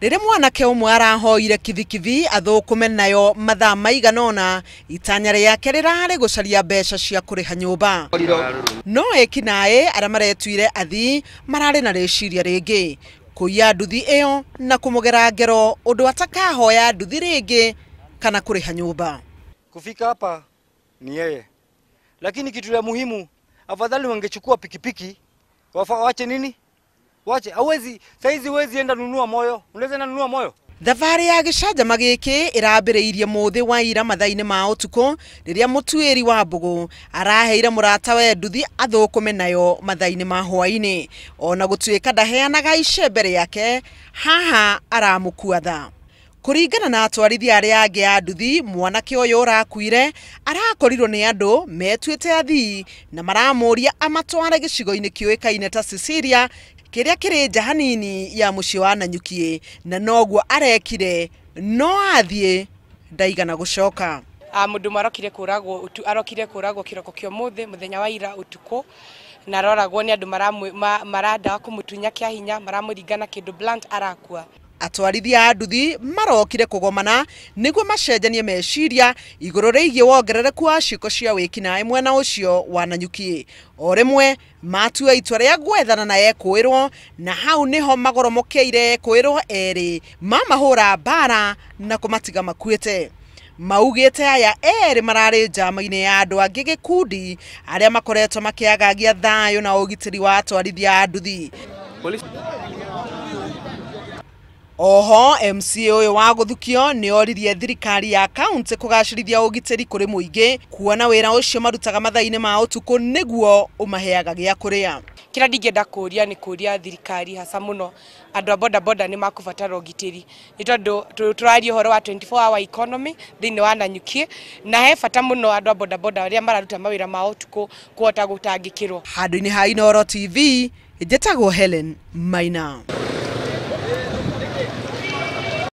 Rĩrĩa mwanake ũmwe arahoire kivikivi athukume nayo mathaa maiganona, itanya rĩake rĩrarĩ gũcaria mbeca cia kũrĩha nyũmba. No ekinaĩ arĩa maretuire athii mararĩ na rĩciria rĩngĩ, kũiya nduthi ĩyo na kũmũgera ngero ũndũ atakahoya nduthi rĩngĩ kana kũrĩha nyũmba. Kufika hapa ni yeye, lakini kitu ya muhimu afadhali wangechukua pikipiki. Waache nini? Wache, hawezi saizi wezi enda nunua moyo. Unaweza nunua moyo? Thabarĩ ya gĩcanjama gĩkĩ ĩrambĩrĩirie mũthĩ wa ira mathaa-inĩ ma ũtukũ rĩrĩa mũtuĩri wa mbũgũ araheire mũrata we nduthi athukume nayo mathaa-inĩ ma hwaĩ-inĩ. Ona gũtuĩka ndaheanaga icembe rĩake, haha aramũkua tha. Kũringana na atwarithia arĩa angĩ a nduthi, mwanake ũyũ ũrakuire arakorirwo nĩ andũ metuĩte athii na maramũria amatware gĩcigo-inĩ kĩũĩkaine ta Cecilia, kĩrĩa kĩrĩ nja hanini ya mũciĩ wa Nanyuki, na noguo arekire, no athiĩ ndaigana gũcoka. Mũndũ arokire kũragwo kĩroko kĩa mũthĩ mũthenya wa ira ũtukũ, na aroragwo nĩ andũ maranda kũmũtunya kĩa hinya, maramũringana kĩndũ blunt arakua. Atwarithia a nduthi marokire kũgomana nĩguo macenjanie meciria igũrũ rĩgiĩ wongerereku wa ciĩko cia wĩkinaĩ mwena ũcio wa Nanyuki. O rĩmwe matua itua rĩa gwethana na ekũĩrwo, na hau nĩho magoromokeire ekũĩrwo erĩ mamahũra mbara na kũmatiga makuĩte. Maugĩte aya erĩ mararĩ njama-inĩ ya andũ angĩ gĩkundi arĩa makoretwo makĩagagia thayũ na ũgitĩri wa atwarithia a nduthi. Oho MCA ũyũ wa gũthukio nĩ oririe thirikari ya kaunti kũgacĩrithia ũgitĩri kũrĩ mũingĩ, kuona wĩra ũcio marutaga mathaa-inĩ ma ũtukũ nĩguo ũmaheaga gĩa kũrĩa. Kĩrĩa ndingĩenda kũria nĩ kũria thirikari hasa mũno andũ a bodaboda nĩ makũbatara ũgitĩri, nĩ tondũ tũraria ũhoro wa 24 hour economy thĩinĩ wa Nanyuki, na he bata mũno andũ a bodaboda arĩa mararuta mawĩra ma ũtukũ kũhota gũtangĩkĩrwo. Handũ-inĩ ha Inooro TV, njĩtagwo Helen Maina.